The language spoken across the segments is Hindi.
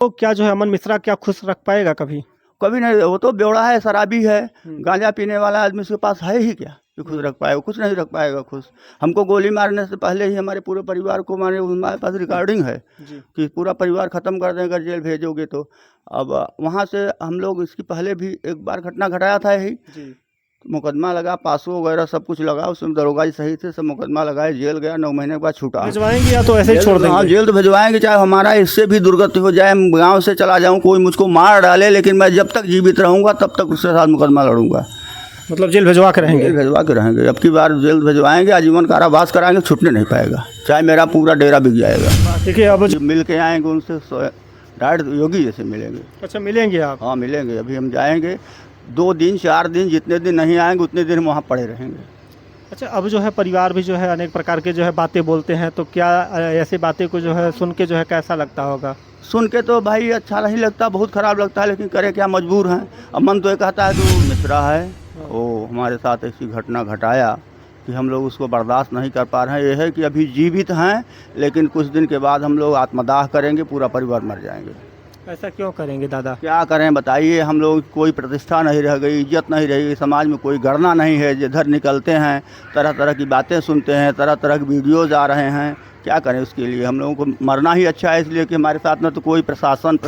तो क्या जो है अमन मिश्रा क्या खुश रख पाएगा कभी? कभी नहीं। वो तो बेवड़ा है, शराबी है, हम्म। गांजा पीने वाला आदमी उसके पास है ही क्या कि खुश रख पाएगा? कुछ नहीं रख पाएगा खुश। हमको गोली मारने से पहले ही हमारे पूरे परिवार को मारे, हमारे पास रिकॉर्डिंग है जी। कि पूरा परिवार ख़त्म कर दें अगर जेल भेजोगे तो। अब वहाँ से हम लोग इसकी पहले भी एक बार घटना घटाया था यही, जी। मुकदमा लगा, पासो वगैरह सब कुछ लगा, उसमें दरोगा जी सही थे, सब मुकदमा लगाए, जेल गया, 9 महीने के बाद छूटा। भिजवाएंगे या तो ऐसे ही जेल, छोड़ हाँ, देंगे? जेल तो भिजवाएंगे, चाहे हमारा इससे भी दुर्गति हो जाए, हम गांव से चला जाऊं, कोई मुझको मार डाले, लेकिन मैं जब तक जीवित रहूंगा तब तक उसके साथ मुकदमा लड़ूंगा। मतलब जेल भिजवा के रहेंगे? जेल भिजवा के रहेंगे। अब की बार जेल भिजवाएंगे, आजीवन कारावास कराएंगे, छूटने नहीं पाएगा, चाहे मेरा पूरा डेरा बिक जाएगा। देखिए अब मिल के आएंगे उनसे, डायरेक्ट योगी जैसे मिलेंगे। अच्छा, मिलेंगे आप? हाँ मिलेंगे। अभी हम जाएंगे 2 दिन 4 दिन, जितने दिन नहीं आएंगे उतने दिन हम वहाँ पड़े रहेंगे। अच्छा, अब जो है परिवार भी जो है अनेक प्रकार के जो है बातें बोलते हैं, तो क्या ऐसी बातें को जो है सुन के जो है कैसा लगता होगा? सुन के तो भाई अच्छा नहीं लगता, बहुत ख़राब लगता है, लेकिन करे क्या, मजबूर हैं। अब मन तो ये कहता है कि वो मिश्रा है, वो हमारे साथ ऐसी घटना घटाया कि हम लोग उसको बर्दाश्त नहीं कर पा रहे हैं। ये है कि अभी जीवित हैं, लेकिन कुछ दिन के बाद हम लोग आत्मदाह करेंगे, पूरा परिवार मर जाएंगे। ऐसा क्यों करेंगे दादा? क्या करें बताइए, हम लोग कोई प्रतिष्ठा नहीं रह गई, इज्जत नहीं रही, समाज में कोई गणना नहीं है। जिधर निकलते हैं तरह तरह की बातें सुनते हैं, तरह तरह के वीडियोज़ आ रहे हैं। क्या करें उसके लिए, हम लोगों को मरना ही अच्छा है, इसलिए कि हमारे साथ में तो कोई प्रशासन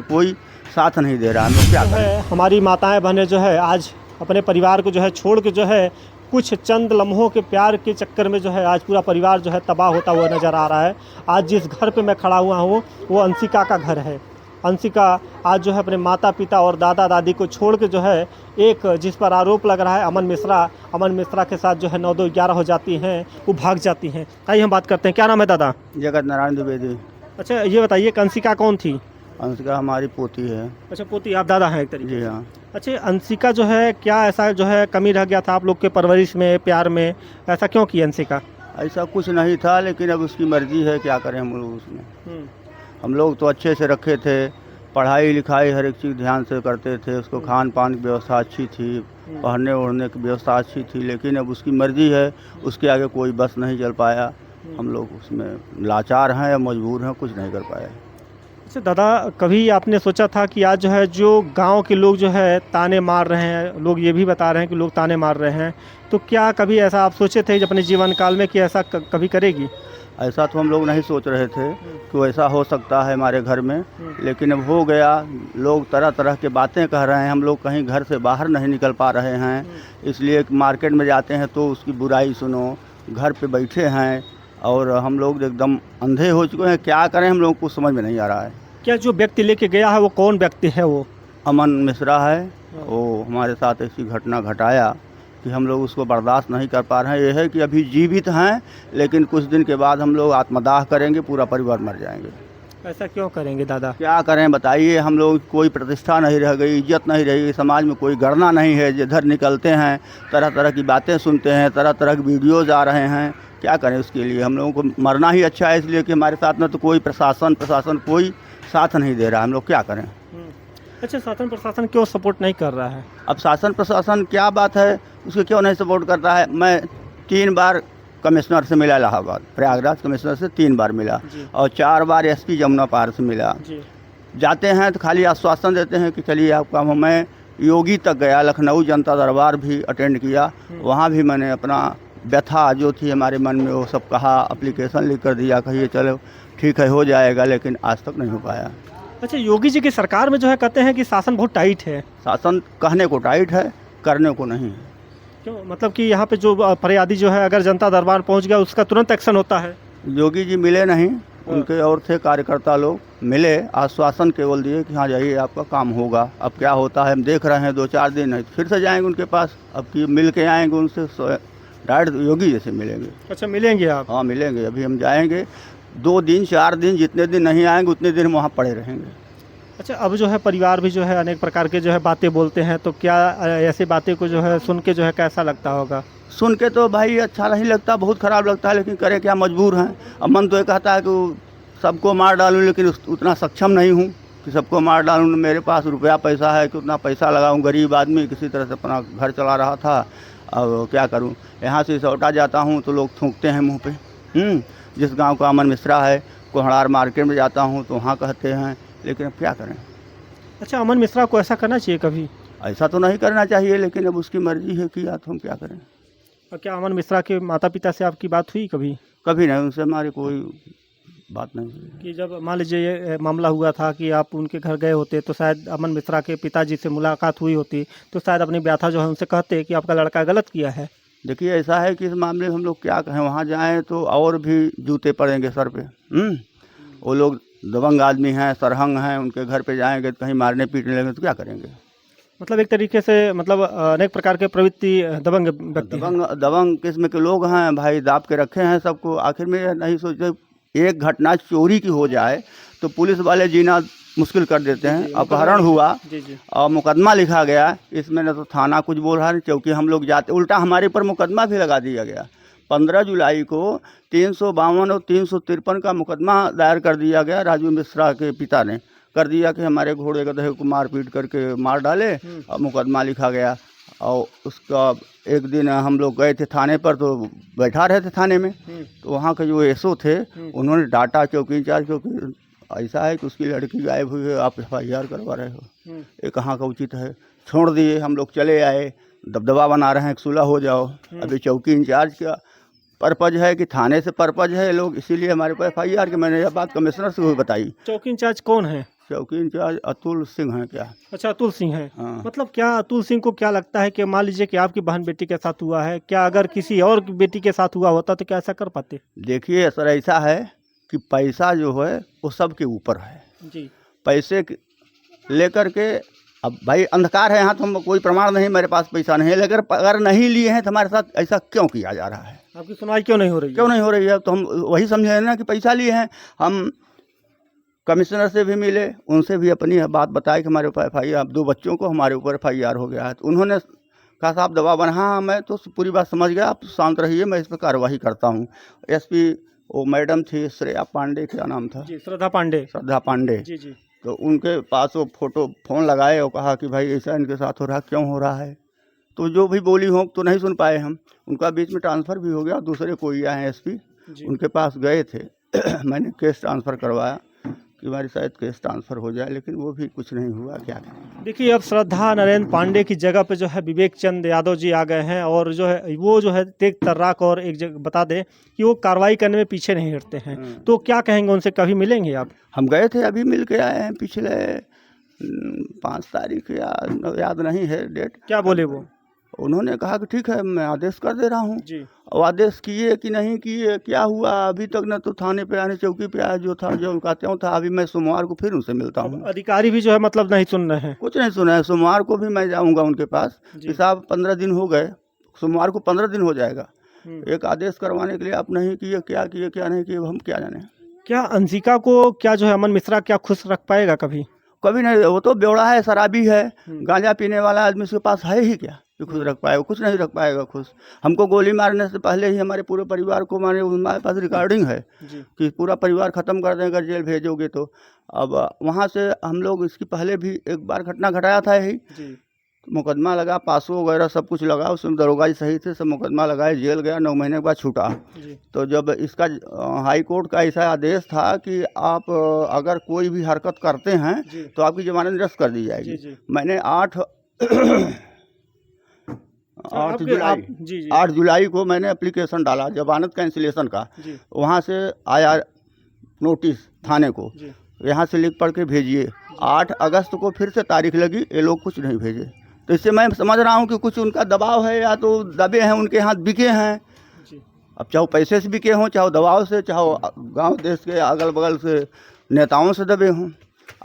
कोई साथ नहीं दे रहा। हम लोग क्या करें? हमारी माताएं बहनें जो है आज अपने परिवार को जो है छोड़ के जो है कुछ चंद लम्हों के प्यार के चक्कर में जो है आज पूरा परिवार जो है तबाह होता हुआ नज़र आ रहा है। आज जिस घर पे मैं खड़ा हुआ हूँ वो अंशिका का घर है। अंशिका आज जो है अपने माता पिता और दादा दादी को छोड़ के जो है एक जिस पर आरोप लग रहा है अमन मिश्रा के साथ जो है 9-2-11 हो जाती हैं, वो भाग जाती हैं। आइए हम बात करते हैं। क्या नाम है दादा? जगत नारायण द्विवेदी। अच्छा, ये बताइए कि अंशिका कौन थी? अंशिका हमारी पोती है। अच्छा, पोती, आप दादा हैं एक तरीके जी से? हाँ। अच्छा, अंशिका जो है क्या ऐसा जो है कमी रह गया था आप लोग के परवरिश में, प्यार में? ऐसा क्यों की अंशिका? ऐसा कुछ नहीं था, लेकिन अब उसकी मर्जी है, क्या करें हम लोग उसमें। हम लोग तो अच्छे से रखे थे, पढ़ाई लिखाई हर एक चीज़ ध्यान से करते थे, उसको खान पान की व्यवस्था अच्छी थी, पढ़ने ओढ़ने की व्यवस्था अच्छी थी, लेकिन अब उसकी मर्जी है, उसके आगे कोई बस नहीं चल पाया। हम लोग उसमें लाचार हैं, मजबूर हैं, कुछ नहीं कर पाए। अच्छा दादा, कभी आपने सोचा था कि आज जो है जो गांव के लोग जो है ताने मार रहे हैं, लोग ये भी बता रहे हैं कि लोग ताने मार रहे हैं, तो क्या कभी ऐसा आप सोचे थे अपने जीवन काल में कि ऐसा कभी करेगी? ऐसा तो हम लोग नहीं सोच रहे थे कि ऐसा हो सकता है हमारे घर में, लेकिन अब हो गया। लोग तरह तरह के बातें कह रहे हैं, हम लोग कहीं घर से बाहर नहीं निकल पा रहे हैं, इसलिए मार्केट में जाते हैं तो उसकी बुराई सुनो, घर पे बैठे हैं और हम लोग एकदम अंधे हो चुके हैं। क्या करें, हम लोग को समझ में नहीं आ रहा है। क्या जो व्यक्ति लेके गया है वो कौन व्यक्ति है? वो अमन मिश्रा है, वो हमारे साथ ऐसी घटना घटाया कि हम लोग उसको बर्दाश्त नहीं कर पा रहे हैं। ये है कि अभी जीवित हैं, लेकिन कुछ दिन के बाद हम लोग आत्मदाह करेंगे, पूरा परिवार मर जाएंगे। ऐसा क्यों करेंगे दादा? क्या करें बताइए, हम लोग कोई प्रतिष्ठा नहीं रह गई, इज्जत नहीं रही, समाज में कोई गणना नहीं है। जिधर निकलते हैं तरह तरह की बातें सुनते हैं, तरह तरह के वीडियोज़ आ रहे हैं। क्या करें उसके लिए, हम लोगों को मरना ही अच्छा है, इसलिए कि हमारे साथ में तो कोई प्रशासन कोई साथ नहीं दे रहा। हम लोग क्या करें? अच्छा, शासन प्रशासन क्यों सपोर्ट नहीं कर रहा है? अब शासन प्रशासन क्या बात है, उसको क्यों नहीं सपोर्ट करता है? मैं 3 बार कमिश्नर से मिला, इलाहाबाद प्रयागराज कमिश्नर से 3 बार मिला, और 4 बार एसपी जमुना पार से मिला। जाते हैं तो खाली आश्वासन देते हैं कि चलिए आपका। मैं योगी तक गया, लखनऊ जनता दरबार भी अटेंड किया, वहाँ भी मैंने अपना व्यथा जो थी हमारे मन में वो सब कहा, एप्लीकेशन लिख कर दिया, कहिए चलो ठीक है हो जाएगा, लेकिन आज तक नहीं हो पाया। अच्छा, योगी जी की सरकार में जो है कहते हैं कि शासन बहुत टाइट है। शासन कहने को टाइट है, करने को नहीं है। क्यों? मतलब कि यहाँ पे जो फरियादी जो है अगर जनता दरबार पहुँच गया उसका तुरंत एक्शन होता है? योगी जी मिले नहीं, उनके और थे कार्यकर्ता लोग, मिले, आश्वासन केवल दिए कि हाँ जाइए आपका काम होगा। अब क्या होता है हम देख रहे हैं, 2-4 दिन है फिर से जाएंगे उनके पास, अब कि मिल के आएंगे उनसे, डायरेक्ट योगी जैसे मिलेंगे। अच्छा, मिलेंगे आप? हाँ मिलेंगे। अभी हम जाएंगे 2 दिन 4 दिन, जितने दिन नहीं आएंगे उतने दिन हम वहाँ पड़े रहेंगे। अच्छा, अब जो है परिवार भी जो है अनेक प्रकार के जो है बातें बोलते हैं, तो क्या ऐसी बातें को जो है सुन के जो है कैसा लगता होगा? सुन के तो भाई अच्छा नहीं लगता, बहुत ख़राब लगता है, लेकिन करे क्या, मजबूर हैं। अब मन तो ये कहता है कि सबको मार डालूं, लेकिन उतना सक्षम नहीं हूँ कि सबको मार डालूं। मेरे पास रुपया पैसा है कि उतना पैसा लगाऊं, गरीब आदमी किसी तरह से अपना घर चला रहा था। अब क्या करूं, यहाँ से सौटा जाता हूँ तो लोग थूकते हैं मुँह पे। जिस गाँव का अमन मिश्रा है, कोहड़ार मार्केट में जाता हूँ तो वहाँ कहते हैं लेकिन अब क्या करें। अच्छा, अमन मिश्रा को ऐसा करना चाहिए कभी? ऐसा तो नहीं करना चाहिए, लेकिन अब उसकी मर्जी है किया तो हम क्या करें। और क्या अमन मिश्रा के माता पिता से आपकी बात हुई कभी? कभी नहीं, उनसे हमारी कोई बात नहीं हुई। कि जब मान लीजिए ये मामला हुआ था कि आप उनके घर गए होते तो शायद अमन मिश्रा के पिताजी से मुलाकात हुई होती तो शायद अपनी व्यथा जो है उनसे कहते कि आपका लड़का गलत किया है। देखिए ऐसा है कि इस मामले में हम लोग क्या कहें, वहाँ जाएं तो और भी जूते पड़ेंगे सर पे। वो लोग दबंग आदमी हैं, सरहंग हैं, उनके घर पे जाएंगे तो कहीं मारने पीटने लगेंगे तो क्या करेंगे। मतलब एक तरीके से मतलब अनेक प्रकार के प्रवृत्ति दबंग व्यक्ति हैं। दबंग किस्म के लोग हैं भाई, दाब के रखे हैं सबको। आखिर में यह नहीं सोचते एक घटना चोरी की हो जाए तो पुलिस वाले जीना मुश्किल कर देते हैं। अपहरण हुआ और मुकदमा लिखा गया, इसमें न तो थाना कुछ बोल रहा है, चौकी हम लोग जाते, उल्टा हमारे पर मुकदमा भी लगा दिया गया। 15 जुलाई को 352 और 353 का मुकदमा दायर कर दिया गया। राजू मिश्रा के पिता ने कर दिया कि हमारे घोड़े गधे को मार पीट करके मार डाले, और मुकदमा लिखा गया। और उसका एक दिन हम लोग गए थे थाने पर, तो बैठा रहे थे थाने में, तो वहाँ के जो एसओ थे उन्होंने डांटा चौकी इंचार्ज को कि ऐसा है कि उसकी लड़की गायब हुई है, आप FIR करवा रहे हो, ये कहाँ का उचित है। छोड़ दिए, हम लोग चले आए, दबदबा बना रहे हैं कि सुलह हो जाओ। अभी चौकी इंचार्ज का पर्पज है कि थाने से पर्पज है लोग, इसीलिए हमारे पास FIR कि मैंने यह बात कमिश्नर से भी बताई। चौकी इंचार्ज कौन है? चौकी इंचार्ज अतुल सिंह है क्या? अच्छा, अतुल सिंह है। हाँ। मतलब क्या अतुल सिंह को क्या लगता है कि मान लीजिए कि आपकी बहन बेटी के साथ हुआ है, क्या अगर किसी और बेटी के साथ हुआ होता तो क्या ऐसा कर पाते? देखिए सर, ऐसा है कि पैसा जो है वो सबके ऊपर है जी। पैसे लेकर के, अब भाई अंधकार है यहाँ, तो हम कोई प्रमाण नहीं, मेरे पास पैसा नहीं है, लेकिन अगर नहीं लिए हैं तो हमारे साथ ऐसा क्यों किया जा रहा है? आपकी सुनवाई क्यों नहीं हो रही है? क्यों नहीं हो रही है? तो हम वही समझे ना कि पैसा लिए हैं। हम कमिश्नर से भी मिले, उनसे भी अपनी बात बताई कि हमारे ऊपर FIR, 2 बच्चों को हमारे ऊपर FIR हो गया है। तो उन्होंने कहा साहब दबाव बना। हाँ, मैं तो पूरी बात समझ गया, आप शांत रहिए, मैं इस पर कार्रवाई करता हूँ। SP वो मैडम थी श्रेया पांडे, क्या नाम था? जी, श्रद्धा पांडे। श्रद्धा पांडे। जी जी। तो उनके पास वो फ़ोन लगाए और कहा कि भाई ऐसा इनके साथ हो रहा, क्यों हो रहा है? तो जो भी बोली हो तो नहीं सुन पाए हम, उनका बीच में ट्रांसफ़र भी हो गया। दूसरे कोई आए SP, उनके पास गए थे मैंने केस ट्रांसफ़र करवाया कि हमारी शायद केस ट्रांसफ़र हो जाए, लेकिन वो भी कुछ नहीं हुआ। क्या करें। देखिए, अब श्रद्धा नरेंद्र पांडे की जगह पे जो है विवेक चंद यादव जी आ गए हैं, और जो है वो जो है तेग तर्राक, और एक जगह बता दें कि वो कार्रवाई करने में पीछे नहीं हटते हैं। तो क्या कहेंगे उनसे, कभी मिलेंगे आप? हम गए थे, अभी मिल के आए हैं, पिछले 5 तारीख या याद नहीं है डेट। क्या बोले वो? उन्होंने कहा कि ठीक है, मैं आदेश कर दे रहा हूँ। जी। और आदेश किए कि नहीं किए, क्या हुआ अभी तक न तो थाने पे आने, चौकी पे आया जो था, जो उनका त्यों था। अभी मैं सोमवार को फिर उनसे मिलता हूँ। अधिकारी भी जो है मतलब नहीं सुन रहे हैं? कुछ नहीं सुना है। सोमवार को भी मैं जाऊँगा उनके पास कि साहब 15 दिन हो गए, सोमवार को 15 दिन हो जाएगा, एक आदेश करवाने के लिए आप नहीं किए, क्या किए क्या नहीं किए, हम क्या जाने। क्या अंशिका को क्या जो है अमन मिश्रा क्या खुश रख पाएगा कभी? कभी नहीं। वो तो बेवड़ा है, शराबी है, गांजा पीने वाला आदमी, उसके पास है ही क्या कि खुश रख पाएगा? कुछ नहीं रख पाएगा खुश। हमको गोली मारने से पहले ही हमारे पूरे परिवार को मारे, हमारे पास रिकॉर्डिंग है कि पूरा परिवार ख़त्म कर देंगे जेल भेजोगे तो। अब वहाँ से हम लोग इसकी पहले भी एक बार घटना घटाया था यही, मुकदमा लगा, पासो वगैरह सब कुछ लगा, उसमें दरोगा जी सही थे, सब मुकदमा लगाए, जेल गया, 9 महीने के बाद छूटा। तो जब इसका हाई कोर्ट का ऐसा आदेश था कि आप अगर कोई भी हरकत करते हैं तो आपकी जमानत निरस्त कर दी जाएगी। मैंने 8 जुलाई को मैंने एप्लीकेशन डाला जमानत कैंसिलेशन का। वहाँ से आया नोटिस थाने को, यहाँ से लिख पढ़ के भेजिए। 8 अगस्त को फिर से तारीख लगी, ये लोग कुछ नहीं भेजे। तो इससे मैं समझ रहा हूँ कि कुछ उनका दबाव है, या तो दबे हैं, उनके हाथ बिके हैं। अब चाहे पैसे से बिके हों, चाहे दबाव से, चाहे गांव देश के अगल बगल से नेताओं से दबे हों।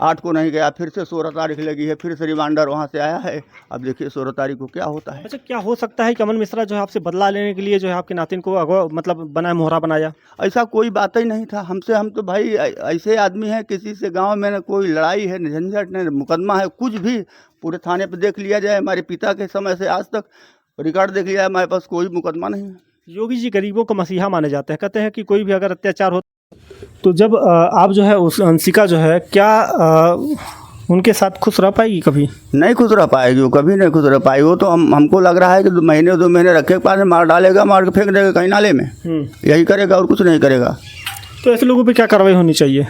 8 को नहीं गया, फिर से 16 तारीख लगी है, फिर से रिमांडर वहाँ से आया है। अब देखिए 16 तारीख को क्या होता है। अच्छा, क्या हो सकता है कि अमन मिश्रा जो है आपसे बदला लेने के लिए जो है आपके नातिन को मतलब बनाया, मोहरा बनाया? ऐसा कोई बात ही नहीं था हमसे। हम तो भाई ऐसे आदमी हैं, किसी से गांव में न कोई लड़ाई है, न झंझट, न मुकदमा है, कुछ भी। पूरे थाने पे देख लिया जाए, हमारे पिता के समय से आज तक रिकॉर्ड देख लिया है, हमारे पास कोई मुकदमा नहीं है। योगी जी गरीबों का मसीहा माने जाते हैं, कहते हैं कि कोई भी अगर अत्याचार हो तो जब आप जो है उस अंशिका जो है क्या उनके साथ खुश रह पाएगी? कभी नहीं खुश रह पाएगी, वो कभी नहीं खुश रह पाएगी। वो तो हमको लग रहा है कि 2 महीने रखे के पास मार डालेगा, मार के फेंक देगा कहीं नाले में, यही करेगा और कुछ नहीं करेगा। तो ऐसे लोगों पे क्या कार्रवाई होनी चाहिए?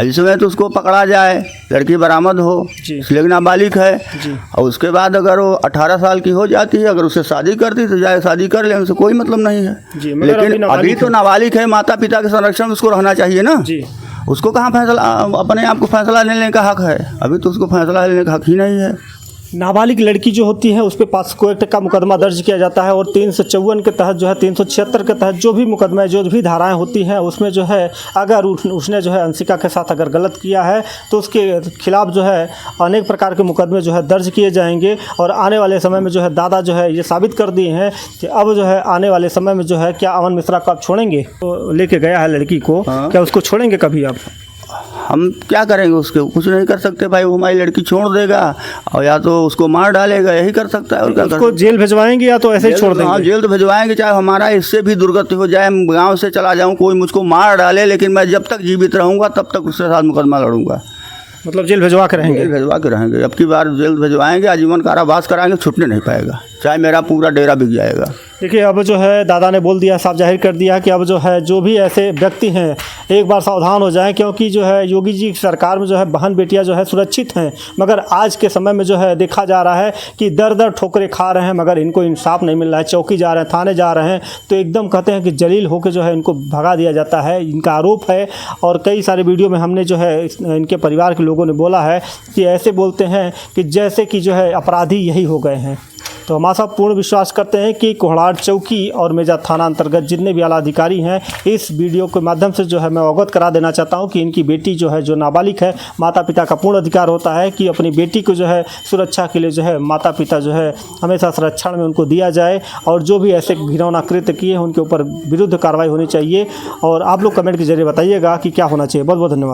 इसमें तो उसको पकड़ा जाए, लड़की बरामद हो, जी। इसलिए नाबालिग है। जी। और उसके बाद अगर वो 18 साल की हो जाती है, अगर उससे शादी करती तो जाए शादी कर ले, उनसे कोई मतलब नहीं है। जी, मगर अभी लेकिन नाबालिग अभी तो है। नाबालिग है, माता पिता के संरक्षण में उसको रहना चाहिए ना। जी। उसको कहाँ फैसला, अपने आप को फैसला लेने का हक है? अभी तो उसको फैसला लेने का हक ही नहीं है। नाबालिग लड़की जो होती है उस पर पॉक्सो एक्ट का मुकदमा दर्ज किया जाता है और 354 के तहत जो है 376 के तहत जो भी मुकदमा जो भी धाराएं होती हैं उसमें जो है अगर उसने जो है अंशिका के साथ अगर गलत किया है तो उसके खिलाफ जो है अनेक प्रकार के मुकदमे जो है दर्ज किए जाएंगे। और आने वाले समय में जो है दादा जो है ये साबित कर दिए हैं कि अब जो है आने वाले समय में जो है क्या अमन मिश्रा को आप छोड़ेंगे? तो लेके गया है लड़की को, हाँ। क्या उसको छोड़ेंगे कभी आप? हम क्या करेंगे? उसके कुछ नहीं कर सकते भाई, वो हमारी लड़की छोड़ देगा और या तो उसको मार डालेगा, यही कर सकता है। और क्या उसको जेल भिजवाएंगे या तो ऐसे ही छोड़ देंगे? हाँ, जेल तो भिजवाएंगे, चाहे हमारा इससे भी दुर्गति हो जाए, गांव से चला जाऊं, कोई मुझको मार डाले, लेकिन मैं जब तक जीवित रहूंगा तब तक उसके साथ मुकदमा लड़ूंगा। मतलब जेल भिजवा के रहेंगे? जेल भिजवा के रहेंगे, अब की बार जेल भिजवाएंगे, आजीवन कारावास कराएंगे, छूटने नहीं पाएगा, चाहे मेरा पूरा डेरा बिक जाएगा। देखिए अब जो है दादा ने बोल दिया, साफ जाहिर कर दिया कि अब जो है जो भी ऐसे व्यक्ति हैं एक बार सावधान हो जाएं, क्योंकि जो है योगी जी की सरकार में जो है बहन बेटियां जो है सुरक्षित हैं, मगर आज के समय में जो है देखा जा रहा है कि दर दर ठोकरें खा रहे हैं, मगर इनको इंसाफ नहीं मिल रहा है। चौकी जा रहे हैं, थाने जा रहे हैं तो एकदम कहते हैं कि जलील होकर जो है इनको भगा दिया जाता है, इनका आरोप है। और कई सारे वीडियो में हमने जो है इनके परिवार के लोगों ने बोला है कि ऐसे बोलते हैं कि जैसे कि जो है अपराधी यही हो गए हैं। तो हमारा साहब पूर्ण विश्वास करते हैं कि कोहड़ार चौकी और मेजा थाना अंतर्गत जितने भी आला अधिकारी हैं इस वीडियो के माध्यम से जो है मैं अवगत करा देना चाहता हूं कि इनकी बेटी जो है जो नाबालिग है, माता पिता का पूर्ण अधिकार होता है कि अपनी बेटी को जो है सुरक्षा के लिए जो है माता पिता जो है हमेशा संरक्षण में उनको दिया जाए और जो भी ऐसे घिनौना कृत्य किए हैं उनके ऊपर विरुद्ध कार्रवाई होनी चाहिए। और आप लोग कमेंट के जरिए बताइएगा कि क्या होना चाहिए। बहुत बहुत धन्यवाद।